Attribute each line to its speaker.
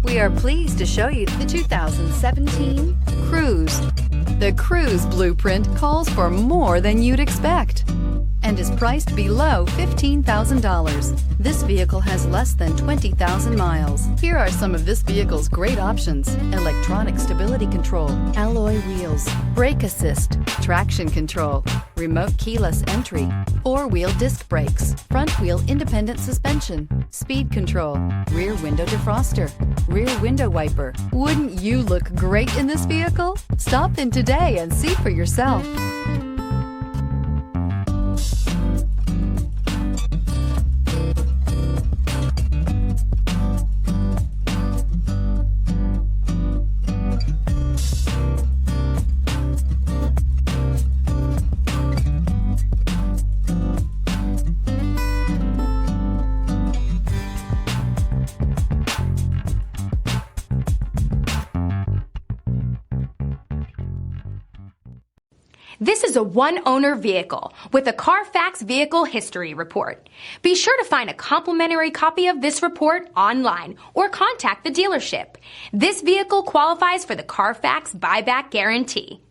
Speaker 1: We are pleased to show you the 2017 Cruze. The Cruze blueprint calls for more than you'd expect and is priced below $15,000. This vehicle has less than 20,000 miles. Here are some of this vehicle's great options: electronic stability control, alloy wheels, brake assist, traction control, remote keyless entry, four-wheel disc brakes, front-wheel independent suspension, speed control, rear window defroster, rear window wiper. Wouldn't you look great in this vehicle? Stop in today and see for yourself.
Speaker 2: This is a one-owner vehicle with a Carfax Vehicle History Report. Be sure to find a complimentary copy of this report online or contact the dealership. This vehicle qualifies for the Carfax Buyback Guarantee.